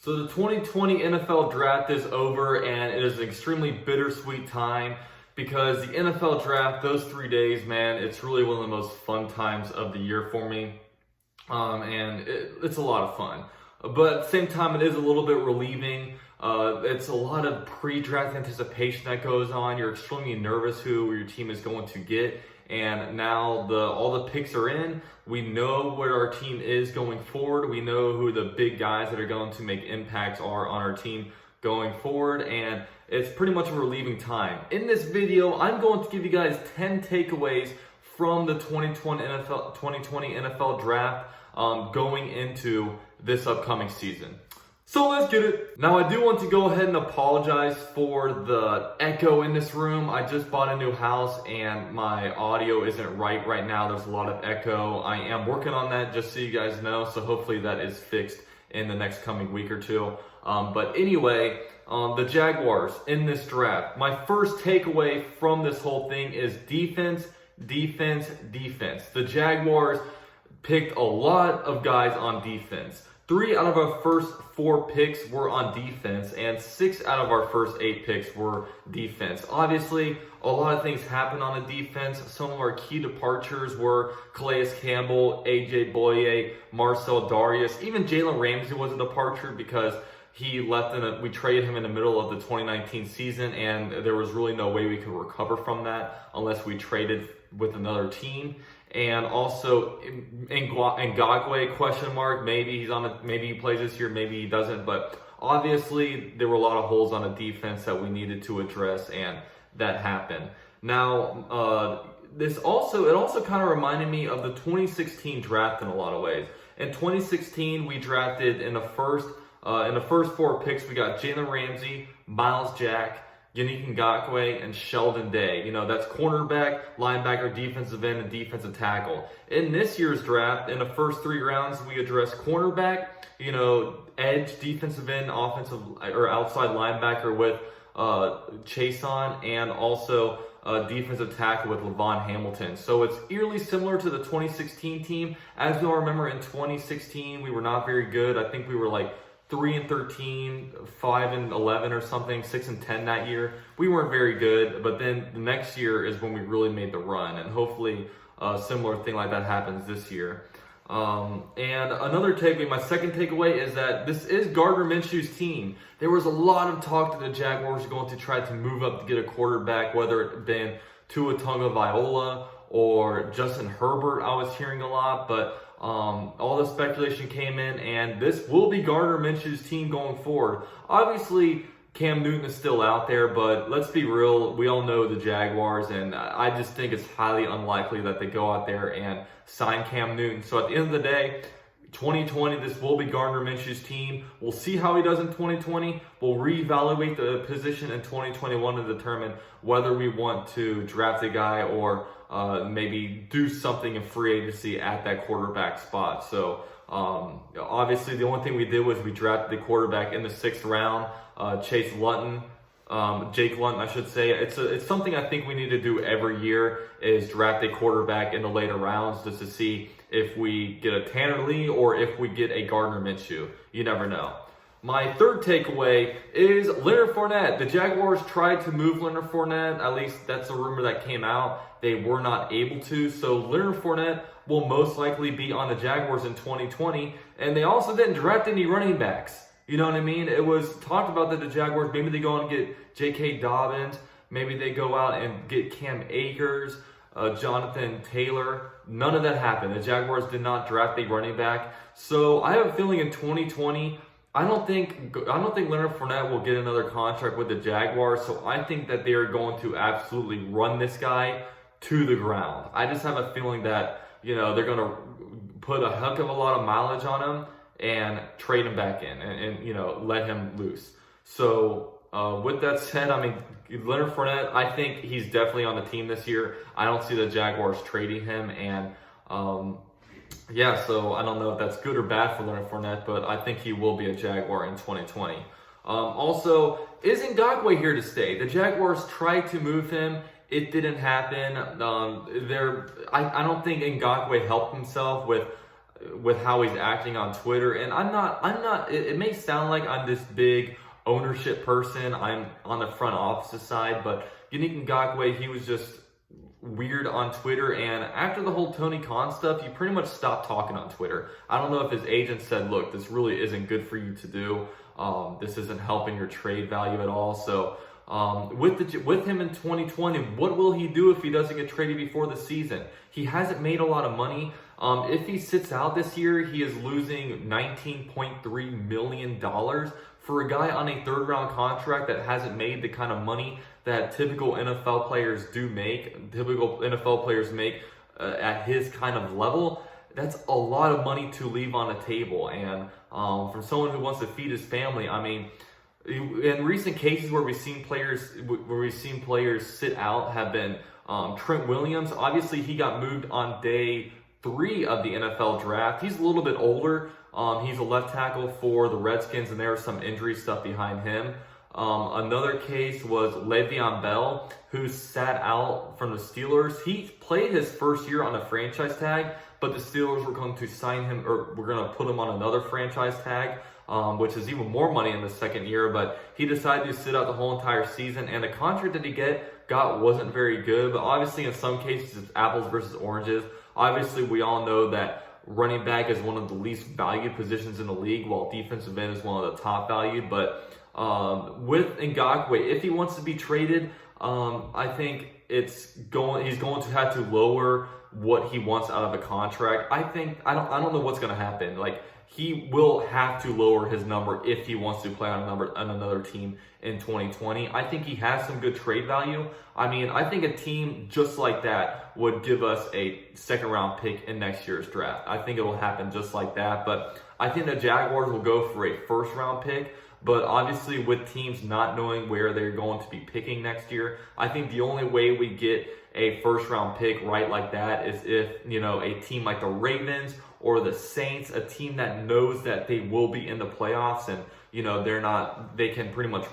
So the 2020 NFL Draft is over, and it is an extremely bittersweet time because the NFL Draft, those 3 days, man, it's really one of the most fun times of the year for me. It's a lot of fun. But at the same time, it is a little bit relieving. It's a lot of pre-draft anticipation that goes on. You're extremely nervous who your team is going to get. And now all the picks are in. We know where our team is going forward. We know who the big guys that are going to make impacts are on our team going forward. And it's pretty much a relieving time. In this video, I'm going to give you guys 10 takeaways from the 2020 NFL Draft going into this upcoming season. So let's get it. Now I do want to go ahead and apologize for the echo in this room. I just bought a new house and my audio isn't right now. There's a lot of echo. I am working on that, just so you guys know. So hopefully that is fixed in the next coming week or two. But anyway, the Jaguars in this draft. My first takeaway from this whole thing is defense. The Jaguars picked a lot of guys on defense. 3 out of our first 4 picks were on defense, and 6 out of our first 8 picks were defense. Obviously, a lot of things happened on the defense. Some of our key departures were Calais Campbell, AJ Boye, Marcel Darius. Even Jalen Ramsey was a departure because he left we traded him in the middle of the 2019 season, and there was really no way we could recover from that unless we traded with another team. And also Ngakwe, question mark, maybe he plays this year, maybe he doesn't, but obviously there were a lot of holes on the defense that we needed to address, and that happened. Now, it also kind of reminded me of the 2016 draft in a lot of ways. In 2016, we drafted in the first 4 picks, we got Jalen Ramsey, Miles Jack, Yannick Ngakwe, and Sheldon Day. You know, that's cornerback, linebacker, defensive end, and defensive tackle. In this year's draft, in the first 3 rounds, we addressed cornerback, edge, defensive end, offensive or outside linebacker with Chason, and also defensive tackle with Levon Hamilton. So it's eerily similar to the 2016 team. As you'll remember, in 2016, we were not very good. I think we were like 3-13, 5-11 or something, 6-10 that year. We weren't very good, but then the next year is when we really made the run, and hopefully a similar thing like that happens this year. And another takeaway, my second takeaway, is that this is Gardner Minshew's team. There was a lot of talk that the Jaguars were going to try to move up to get a quarterback, whether it been Tua Tagovailoa or Justin Herbert. I was hearing a lot, but all the speculation came in, and this will be Gardner Minshew's team going forward. Obviously, Cam Newton is still out there, but let's be real. We all know the Jaguars, and I just think it's highly unlikely that they go out there and sign Cam Newton. So at the end of the day, 2020, this will be Gardner Minshew's team. We'll see how he does in 2020. We'll reevaluate the position in 2021 to determine whether we want to draft a guy or maybe do something in free agency at that quarterback spot. So obviously the only thing we did was we drafted the quarterback in the 6th round, Jake Luton, I should say. It's something I think we need to do every year, is draft a quarterback in the later rounds just to see if we get a Tanner Lee or if we get a Gardner Minshew. You never know. My third takeaway is Leonard Fournette. The Jaguars tried to move Leonard Fournette. At least that's a rumor that came out. They were not able to. So Leonard Fournette will most likely be on the Jaguars in 2020. And they also didn't draft any running backs. You know what I mean? It was talked about that the Jaguars, maybe they go and get J.K. Dobbins. Maybe they go out and get Cam Akers, Jonathan Taylor. None of that happened. The Jaguars did not draft a running back. So I have a feeling in 2020, I don't think Leonard Fournette will get another contract with the Jaguars. So I think that they are going to absolutely run this guy to the ground. I just have a feeling that, they're going to put a heck of a lot of mileage on him and trade him back in and let him loose. So with that said, Leonard Fournette, I think he's definitely on the team this year. I don't see the Jaguars trading him, and so I don't know if that's good or bad for Leonard Fournette, but I think he will be a Jaguar in 2020. Also, is Ngakwe here to stay? The Jaguars tried to move him. It didn't happen. I don't think Ngakwe helped himself with with how he's acting on Twitter. And I'm not, it may sound like I'm this big ownership person. I'm on the front office side, but Yannick Ngakoue, he was just weird on Twitter. And after the whole Tony Khan stuff, you pretty much stopped talking on Twitter. I don't know if his agent said, look, this really isn't good for you to do. This isn't helping your trade value at all. So with him in 2020, what will he do if he doesn't get traded before the season? He hasn't made a lot of money. If he sits out this year, he is losing $19.3 million for a guy on a third-round contract that hasn't made the kind of money that typical NFL players make at his kind of level. That's a lot of money to leave on the table. And from someone who wants to feed his family, I mean, in recent cases where we've seen players sit out have been Trent Williams. Obviously, he got moved on day 3 of the NFL draft. He's a little bit older. He's a left tackle for the Redskins, and there was some injury stuff behind him. Another case was Le'Veon Bell, who sat out from the Steelers. He played his first year on a franchise tag, but the Steelers were going to sign him, or were going to put him on another franchise tag, which is even more money in the second year. But he decided to sit out the whole entire season, and the contract that he got wasn't very good. But obviously, in some cases, it's apples versus oranges. Obviously, we all know that running back is one of the least valued positions in the league, while defensive end is one of the top valued. But with Ngakoue, if he wants to be traded, I think he's going to have to lower what he wants out of a contract. I don't know what's going to happen. Like, he will have to lower his number if he wants to play on another team in 2020. I think he has some good trade value. I mean, I think a team just like that would give us a second-round pick in next year's draft. I think it will happen just like that. But I think the Jaguars will go for a first-round pick. But obviously, with teams not knowing where they're going to be picking next year, I think the only way we get a first-round pick right like that is if, a team like the Ravens or the Saints, a team that knows that they will be in the playoffs and, they can pretty much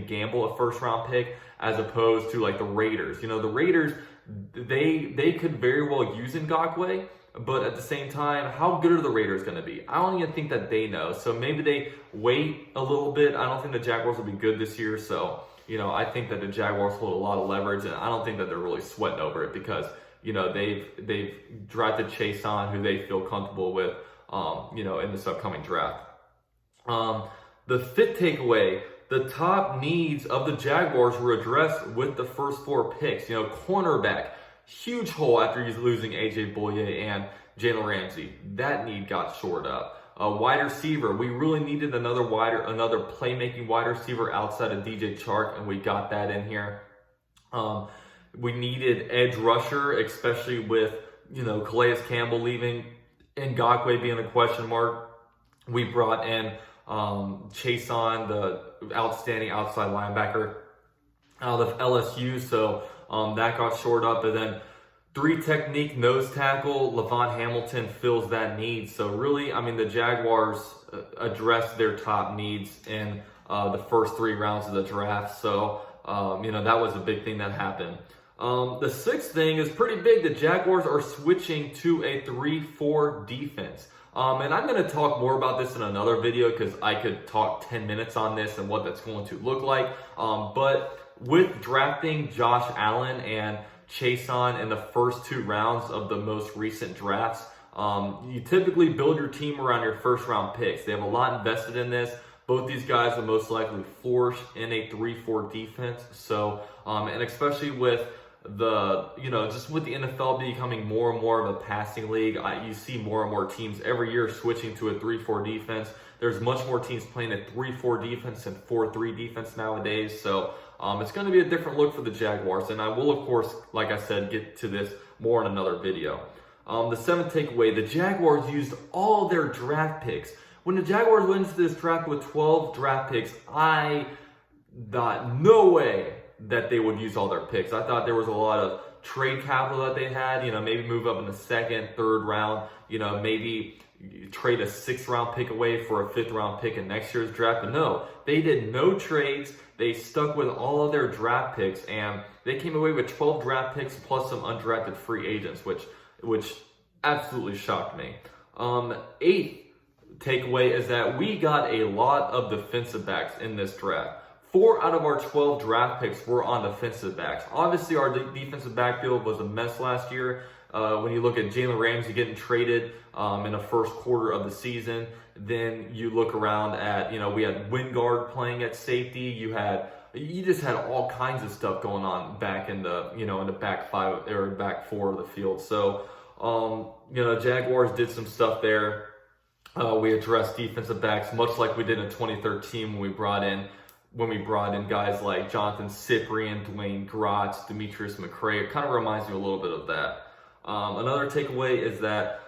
gamble a first-round pick, as opposed to like the Raiders. The Raiders, they could very well use Ngakoue, but at the same time, how good are the Raiders going to be? I don't even think that they know. So maybe they wait a little bit. I don't think the Jaguars will be good this year. So, I think that the Jaguars hold a lot of leverage, and I don't think that they're really sweating over it because, they've drafted Chase on, who they feel comfortable with, in this upcoming draft. The fifth takeaway, the top needs of the Jaguars were addressed with the first 4 picks. Cornerback, huge hole after he's losing A.J. Bouye and Jalen Ramsey. That need got shored up. Wide receiver, we really needed another playmaking wide receiver outside of DJ Chark, and we got that in here. We needed edge rusher, especially with, Calais Campbell leaving, Ngakoue being a question mark. We brought in Chase on, the outstanding outside linebacker out of LSU, so that got shored up. And then 3 technique nose tackle, Levon Hamilton fills that need. So really, I mean, the Jaguars addressed their top needs in the first 3 rounds of the draft. So, that was a big thing that happened. The 6th thing is pretty big. The Jaguars are switching to a 3-4 defense. And I'm going to talk more about this in another video because I could talk 10 minutes on this and what that's going to look like. But with drafting Josh Allen and Chase on in the first 2 rounds of the most recent drafts, you typically build your team around your first round picks. They have a lot invested in this. Both these guys will most likely flourish in a 3-4 defense. So, and especially with just with the NFL becoming more and more of a passing league, you see more and more teams every year switching to a 3-4 defense. There's much more teams playing a 3-4 defense than 4-3 defense nowadays. So it's going to be a different look for the Jaguars. And I will, of course, like I said, get to this more in another video. The 7th takeaway, the Jaguars used all their draft picks. When the Jaguars went into this draft with 12 draft picks, I thought no way that they would use all their picks. I thought there was a lot of trade capital that they had, maybe move up in the 2nd, 3rd round, maybe trade a 6th round pick away for a 5th round pick in next year's draft. But no, they did no trades. They stuck with all of their draft picks, and they came away with 12 draft picks plus some undrafted free agents, which absolutely shocked me. Eighth takeaway is that we got a lot of defensive backs in this draft. 4 out of our 12 draft picks were on defensive backs. Obviously, our defensive backfield was a mess last year. When you look at Jalen Ramsey getting traded in the first quarter of the season, then you look around at, we had Wingard playing at safety. You just had all kinds of stuff going on back in the, in the back 5 or back 4 of the field. So, Jaguars did some stuff there. We addressed defensive backs much like we did in 2013 when we brought in guys like Jonathan Cyprien, Dwayne Gratz, Demetrius McCray. It kind of reminds me a little bit of that. Another takeaway is that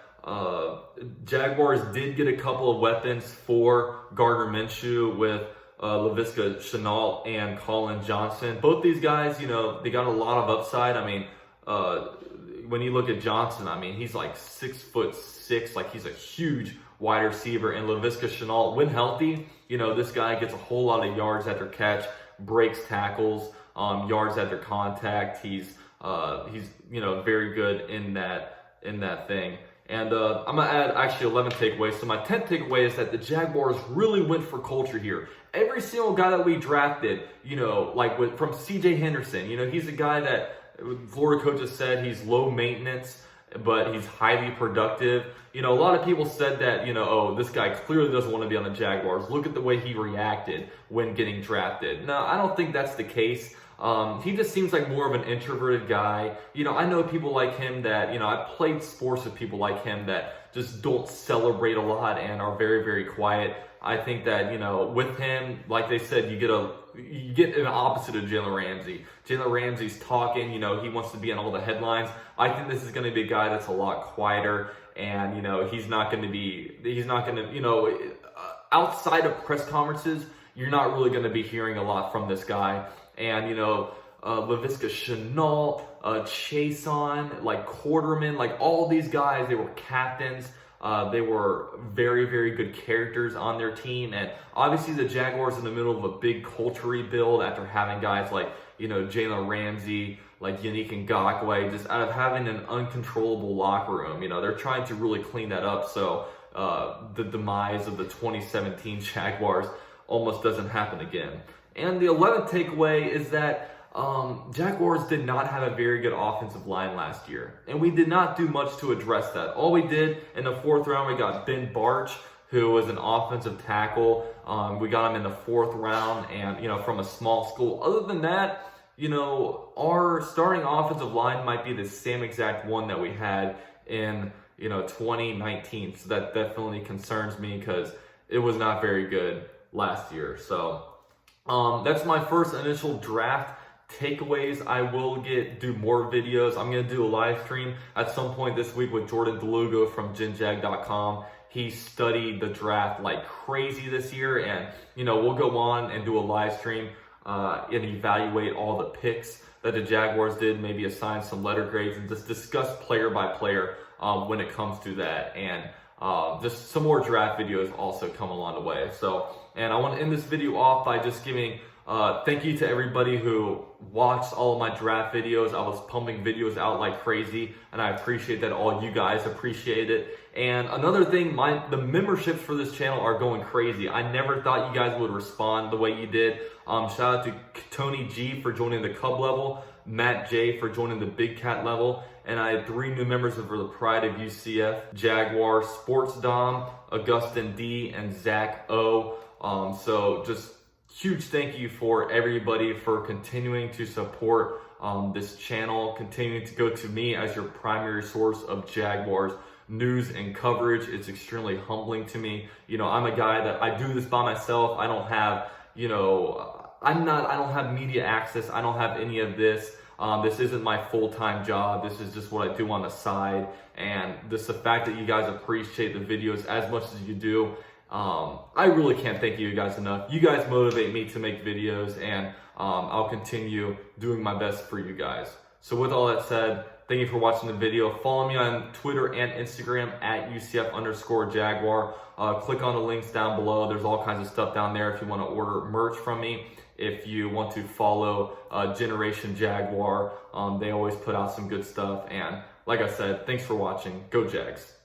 Jaguars did get a couple of weapons for Gardner Minshew with Laviska Shenault and Colin Johnson. Both these guys, they got a lot of upside. I mean, when you look at Johnson, I mean, he's like 6'6", like he's a huge wide receiver. And Laviska Shenault, when healthy, this guy gets a whole lot of yards after catch, breaks tackles, yards after contact. He's very good in that thing. And I'm going to add actually 11 takeaways. So my 10th takeaway is that the Jaguars really went for culture here. Every single guy that we drafted, from CJ Henderson, he's a guy that Florida coaches said he's low maintenance, but he's highly productive. A lot of people said that, this guy clearly doesn't want to be on the Jaguars. Look at the way he reacted when getting drafted. No, I don't think that's the case. He just seems like more of an introverted guy. I know people like him that, I've played sports with people like him that just don't celebrate a lot and are very, very quiet. I think that, with him, like they said, you get an opposite of Jalen Ramsey. Jalen Ramsey's talking, he wants to be on all the headlines. I think this is going to be a guy that's a lot quieter, and, he's not going to, outside of press conferences, you're not really going to be hearing a lot from this guy. And, Laviska Shenault, Chason, like Quarterman, like all these guys, they were captains. They were very, very good characters on their team. And obviously the Jaguars in the middle of a big culture rebuild after having guys like, Jalen Ramsey, like Yannick Ngakoue, just out of having an uncontrollable locker room. They're trying to really clean that up. So the demise of the 2017 Jaguars almost doesn't happen again. And the 11th takeaway is that Jaguars did not have a very good offensive line last year. And we did not do much to address that. All we did in the 4th round, we got Ben Barch, who was an offensive tackle. We got him in the 4th round and, from a small school. Other than that, our starting offensive line might be the same exact one that we had in, 2019. So that definitely concerns me because it was not very good last year. So that's my first initial draft takeaways. I will do more videos. I'm going to do a live stream at some point this week with Jordan DeLugo from GenJag.com. He studied the draft like crazy this year, and we'll go on and do a live stream and evaluate all the picks that the Jaguars did, maybe assign some letter grades and just discuss player by player when it comes to that. And just some more draft videos also come along the way. And I want to end this video off by just giving thank you to everybody who watched all of my draft videos. I was pumping videos out like crazy, and I appreciate that all you guys appreciate it. And another thing, the memberships for this channel are going crazy. I never thought you guys would respond the way you did. Shout out to Tony G for joining the Cub level, Matt J for joining the Big Cat level, and I had 3 new members for the Pride of UCF, Jaguar, Sports Dom, Augustin D, and Zach O. So just huge thank you for everybody for continuing to support this channel, continuing to go to me as your primary source of Jaguars news and coverage. It's extremely humbling to me. I'm a guy that I do this by myself. I don't have, I don't have media access. I don't have any of this. This isn't my full-time job. This is just what I do on the side. And just the fact that you guys appreciate the videos as much as you do, I really can't thank you guys enough. You guys motivate me to make videos, and I'll continue doing my best for you guys. So with all that said, thank you for watching the video. Follow me on Twitter and Instagram at UCF_Jaguar. Click on the links down below. There's all kinds of stuff down there if you want to order merch from me. If you want to follow Generation Jaguar, they always put out some good stuff. And like I said, thanks for watching. Go Jags.